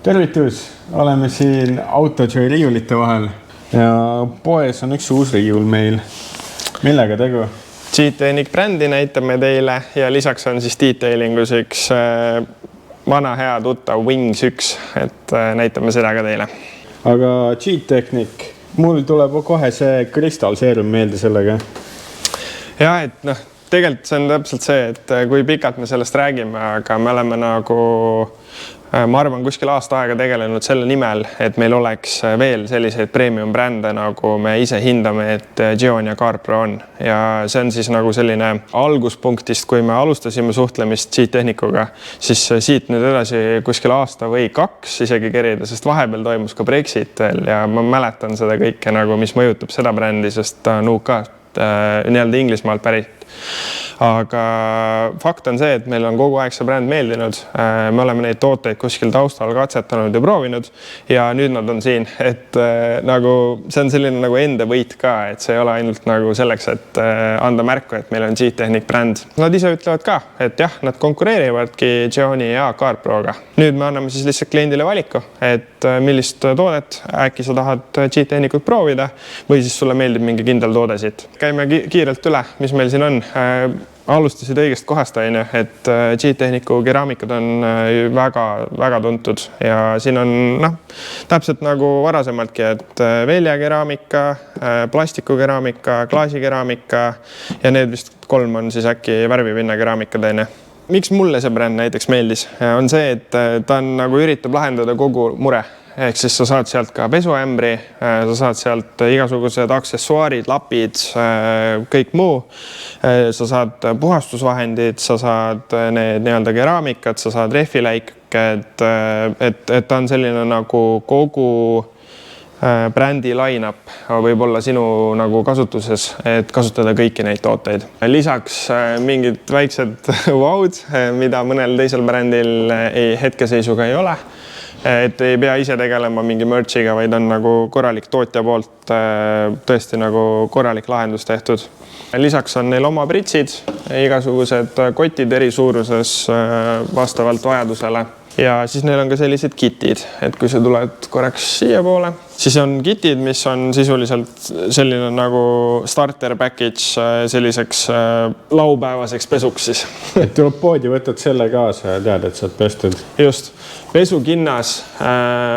Tervitus! Oleme siin Autojoy riiulite vahel ja poes on üks uus riiul meil. Millega tegu? G-Technic brändi näitame teile ja lisaks on siis detailingus üks vana hea tuttav Wings 1, et näitame seda ka teile. Aga G-Technic, mul tuleb kohe see Crystal Serum meelde sellega. Ja, et tegelikult see on täpselt see, et kui pikalt me sellest räägime, aga me oleme nagu, ma arvan, kuskil aasta aega tegelenud selle nimel, et meil oleks veel selliseid premium brände, nagu me ise hindame, et Geon ja CarPro on. Ja see on siis nagu selline alguspunktist, kui me alustasime suhtlemist G-Technicuga, siis siit nüüd edasi kuskil aasta või 2 isegi kerida, sest vahepeal toimus ka Brexit veel ja ma mäletan seda kõike, nagu, mis mõjutab seda brändi, sest ta on UK-st nii-öelda Inglismaalt pärit. Aga fakt on see, et meil on kogu aeg see bränd meeldinud. Me oleme neid tooteid kuskil taustal katsetanud ja proovinud ja nüüd nad on siin, et nagu, see on selline nagu enda võit ka, et see ei ole ainult nagu selleks, et anda märku, et meil on G-Technic bränd. Nad ise ütlevad ka, et jah, nad konkureerivadki Geoni ja CarProga. Nüüd me anname siis lihtsalt kliendile valiku, et millist toodet äkki sa tahad G-Technicut proovida või siis sulle meeldib mingi kindel toode siit. Käime kiirelt üle, mis meil siin on. Alustasid õigest kohast, et G-Technicu keraamikad on väga tuntud ja siin on täpselt nagu varasemaltki, et veljekeraamika, plastikukeraamika, klaasikeraamika ja need vist 3 on siis äkki värvipinna keraamikad. Miks mulle see bränd näiteks meeldis, on see, et ta on nagu üritab lahendada kogu mure. Ehk siis sa saad sealt ka pesuämbri, sa saad sealt igasugused aksessuaarid, lapid, kõik muu. Sa saad puhastusvahendid, sa saad need nii-öelda keraamikad, sa saad rehviläiked, et ta on selline nagu kogu brändi line-up võib olla sinu nagu kasutuses, et kasutada kõiki neid tooteid. Lisaks mingid väiksed vaud, mida mõnel teisel brändil hetkeseisuga ei ole. Et ei pea ise tegelema mingi merchiga, vaid on nagu korralik tootja poolt tõesti nagu korralik lahendus tehtud. Lisaks on neil oma pritsid, igasugused kotid eri suuruses vastavalt vajadusele. Ja siis neil on ka sellised kitid, et kui sa tuled korraks siia poole, siis on kitid, mis on sisuliselt selline nagu starter package selliseks laupäevaseks pesuks siis. Et tuleb poodi, võtad selle kaasa ja tead, et sa oled pestud. Just. Pesukinnas,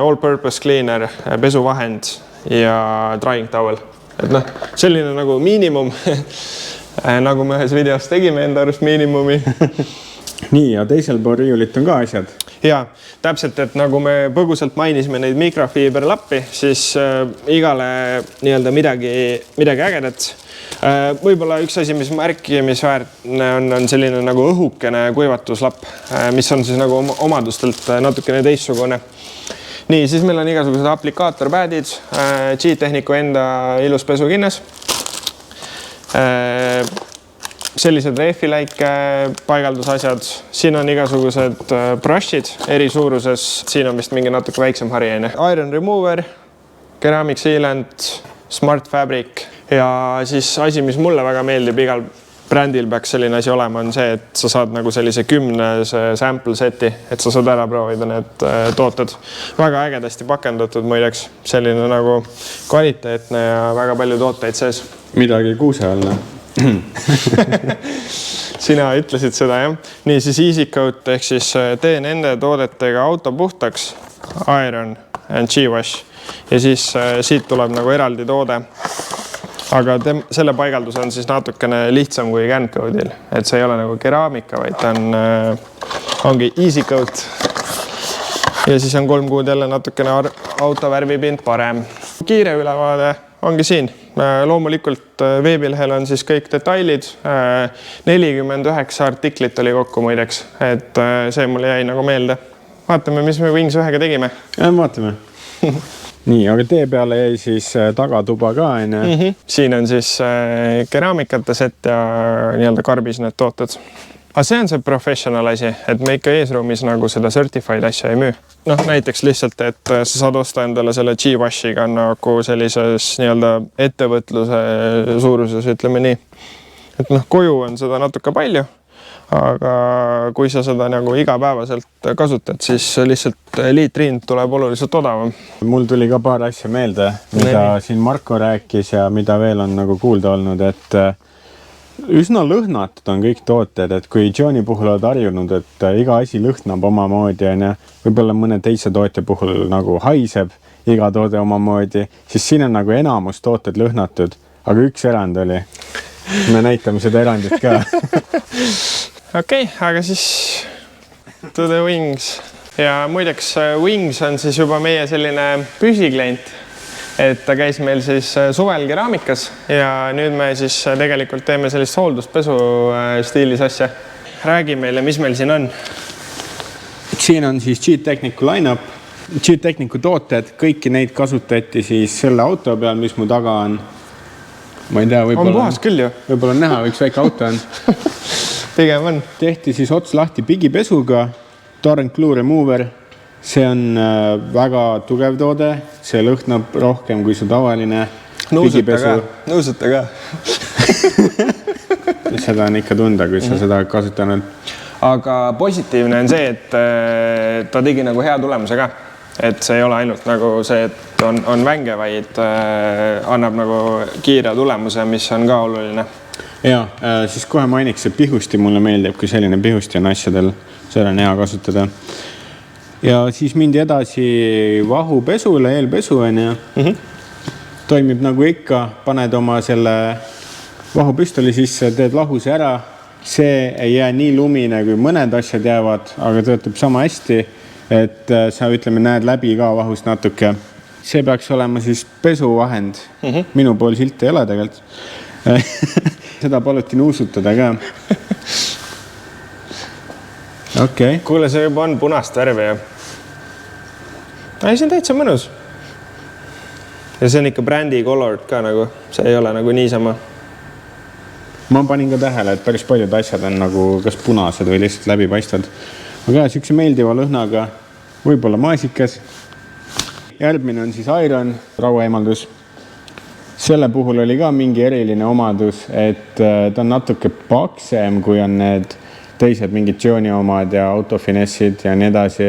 all-purpose cleaner, pesuvahend ja drying towel. Et selline nagu miinimum, nagu me ühes videos tegime enda arust miinimumi. Nii, ja teisel pool riiulit on ka asjad. Ja, täpselt, et nagu me põgusalt mainisime neid mikrofiiberlappi, siis igale nii-öelda midagi ägedat. Võib-olla üks asi, mis märkimisväärne on selline nagu õhukene kuivatuslapp, mis on siis nagu omadustelt natukene teissugune. Nii, siis meil on igasugused aplikaatorpäädid, G-Technicu enda ilus pesukinnas. Sellised rehviläike paigaldusasjad. Siin on igasugused brushid eri suuruses. Siin on vist mingi natuke väiksem hariaine. Iron remover, keramic sealant, smart fabric ja siis asi, mis mulle väga meeldib igal brändil peaks selline asi olema, on see, et sa saad nagu sellise 10 sample seti, et sa saad ära proovida need tooted. Väga ägedasti pakendatud muideks, selline nagu kvaliteetne ja väga palju tooteid sees. Midagi kuuse alla. Sina ütlesid seda, jah? Nii, siis EasyCoat ehk siis tee nende toodetega auto puhtaks, Iron and G-Wash ja siis siit tuleb nagu eraldi toode. Aga selle paigaldus on siis natukene lihtsam kui CanCode'il, et see ei ole nagu keraamika, vaid ta ongi EasyCoat. Ja siis on 3 kuud jälle natukene auto värvipind parem. Kiire ülevaade ongi siin. Loomulikult veebilehel on siis kõik detailid. 49 artiklit oli kokku muideks, et see mulle jäi nagu meelde. Vaatame, mis me Wings 1-ga tegime. Ja, vaatame. Nii, aga tee peale jäi siis tagatuba ka, enne. Siin on siis keraamikate set ja nii-öelda karbis need tooted. Aga see on see professional asi, et me ikka eesruumis nagu seda certified asja ei müü. Näiteks lihtsalt, et sa saad osta endale selle G-Washiga nagu sellises nii-öelda ettevõtluse suuruses, ütleme nii. Et koju on seda natuke palju, aga kui sa seda nagu igapäevaselt kasutad, siis lihtsalt liitrihind tuleb oluliselt odavam. Mul tuli ka paar asja meelde, mida siin Marko rääkis ja mida veel on nagu kuulda olnud, et üsna lõhnatud on kõik tooted, et kui Johnny puhul oled harjunud, et iga asi lõhnab omamoodi, võib-olla mõne teise tootja puhul nagu haiseb iga toode omamoodi, siis siin on nagu enamus tooted lõhnatud, aga üks erand oli. Me näitame seda erandit ka. Okei, aga siis to the Wings. Ja muideks Wings on siis juba meie selline püsiklient. Et ta käis meil siis suvel keraamikas ja nüüd me siis tegelikult teeme sellist hoolduspesu stiilis asja. Räägi meile, mis meil siin on. Siin on siis G-Technicu line-up. G-Technicu tooted, kõiki neid kasutati siis selle auto peal, mis mu taga on. Ma ei tea, on puhas küll ju. Võib-olla näha, üks väike auto on. Pigem on. Tehti siis ots lahti pigipesuga, Torrent Glue Remover. See on väga tugev toode, see lõhnab rohkem kui see tavaline pigipesu. Nõusuta ka. Seda on ikka tunda, kui sa seda kasutanud. Aga positiivne on see, et ta tegi nagu hea tulemuse ka. Et see ei ole ainult nagu see, et on vänge, vaid annab nagu kiire tulemuse, mis on ka oluline. Ja, siis kohe mainiks, et pihusti mulle meeldib, kui selline pihusti on asjadel, see on hea kasutada. Ja siis mindi edasi vahupesule, eelpesu on ja toimib nagu ikka, paned oma selle vahupüstoli sisse, teed lahuse ära. See ei jää nii lumine, kui mõned asjad jäävad, aga töötab sama hästi, et sa ütleme, näed läbi ka vahust natuke. See peaks olema siis pesuvahend. Minu pool silti ei ole tegelikult. Seda paluti nuusutada ka. Okay. Kuule, see juba on punast värvi ja see on täitsa mõnus. Ja see on ikka brändi colored ka nagu, see ei ole nagu niisama. Ma panin ka tähele, et päris paljud asjad on nagu kas punased või lihtsalt läbipaistvad. Aga sükse meeldiva lõhnaga, võib-olla maasikas. Järgmine on siis Iron rauaemaldus. Selle puhul oli ka mingi eriline omadus, et ta on natuke paksem, kui on need teised mingid Johnny omad ja autofinessid ja nii edasi.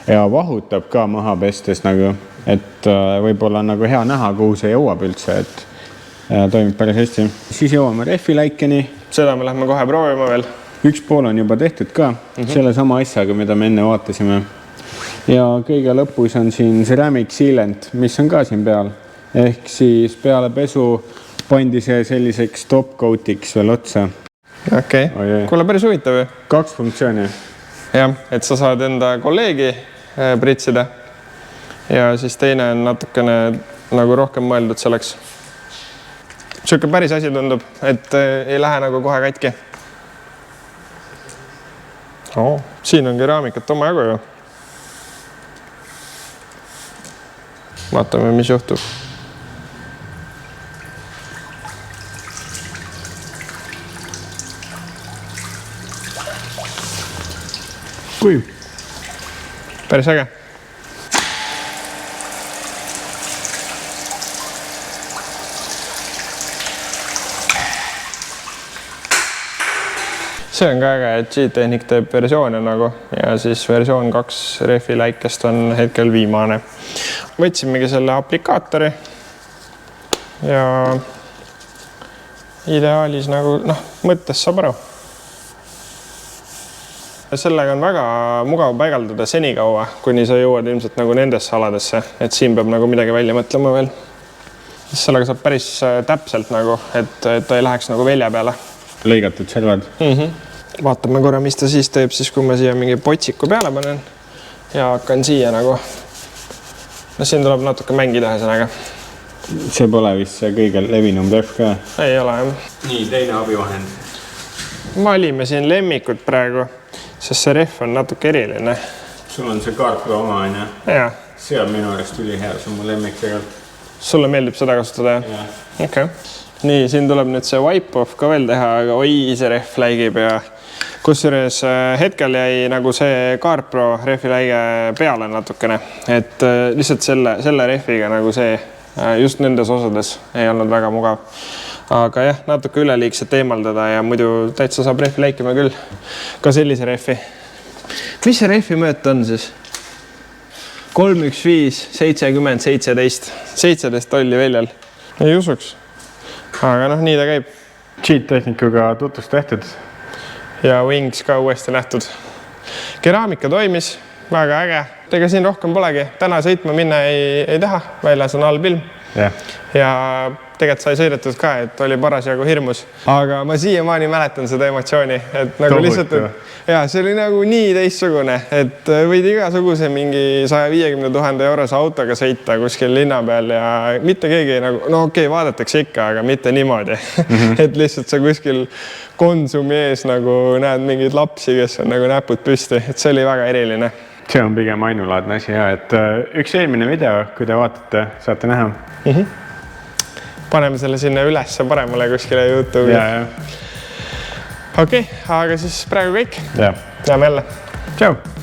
Ja vahutab ka maha pestes nagu, et võib-olla on nagu hea näha, kuhu see jõuab üldse, et toimib päris hästi. Siis jõuame rehviläikeni. Seda me lähme kohe proovima veel. Üks pool on juba tehtud ka, selle sama asjaga, mida me enne vaatasime. Ja kõige lõpus on siin ceramic sealant, mis on ka siin peal. Ehk siis peale pesu pandi see selliseks top coatiks veel otsa. Okei, kuule päris huvitav ju. 2 funktsiooni. Jah, et sa saad enda kolleegi pritsida ja siis teine on natukene nagu rohkem mõeldud selleks. Siuke päris asi tundub, et ei lähe nagu kohe katki. Siin on keraamikat oma jagu ju. Vaatame, mis juhtub. Kui? Päris äge. See on ka äge, et G-Technic teeb versioone nagu ja siis versioon 2 rehviläikest on hetkel viimane. Võtsimegi selle aplikaatori ja ideaalis nagu mõttes saab aru. Sellega on väga mugav paigaldada senikaua, kuni sa jõuad ilmselt nagu nendesse aladesse, et siin peab nagu midagi välja mõtlema veel. Sellega saab päris täpselt nagu, et ta ei läheks nagu velja peale. Lõigatud servad. Vaatame korra, mis ta siis teeb, siis kui ma siia mingi potsiku peale panen ja hakkan siia nagu. Siin tuleb natuke mängida ühesõnaga. See pole vist see kõige levinum rehv ka. Ei ole. Nii, teine abivahend. Valime siin lemmikut praegu, sest see rehv on natuke eriline. Sul on see CarPro oma, on ja? Jaa. See on minu arust üli hea, see on mu lemmik tegelikult. Sulle meeldib seda kasutada? Jaa. Okay. Nii, siin tuleb nüüd see wipe-off ka veel teha, aga see rehv läigib ja kusjuures hetkel jäi nagu see CarPro rehviläige peale natukene, et lihtsalt selle rehviga nagu see just nendes osades ei olnud väga mugav. aga jah, natuke üleliigset eemaldada ja muidu täitsa saab rehvi läikima küll. Ka sellise rehvi. Mis see rehvi mõõt on siis? 315, 70, 17. 17 tolli väljal. Ei usuks. Aga noh, nii ta käib. Cheat-tehnikuga tutvust tehtud. Ja wings ka uuesti nähtud. Keraamika toimis, väga äge. Ega siin rohkem polegi. Täna sõitma minna ei taha. Väljas on halb ilm. Ja tegelikult sai sõidetud ka, et oli parasjagu hirmus. Aga ma siiamaani mäletan seda emotsiooni. Et nagu lihtsalt, ja see oli nagu nii teistsugune, et võid igasuguse mingi 150 000 eurose autoga sõita kuskil linna peal ja mitte keegi nagu, no okei, vaadatakse ikka, aga mitte niimoodi. Et lihtsalt sa kuskil Konsumi ees nagu näed mingeid lapsi, kes on nagu näpud püsti, et see oli väga eriline. See on pigem ainulaadne asi ja et üks eelmine video, kui te vaatate, saate näha. Paneme selle sinna üles paremale kuskile YouTube'i. Okei, aga siis praegu kõik. Näeme jälle. Tšau!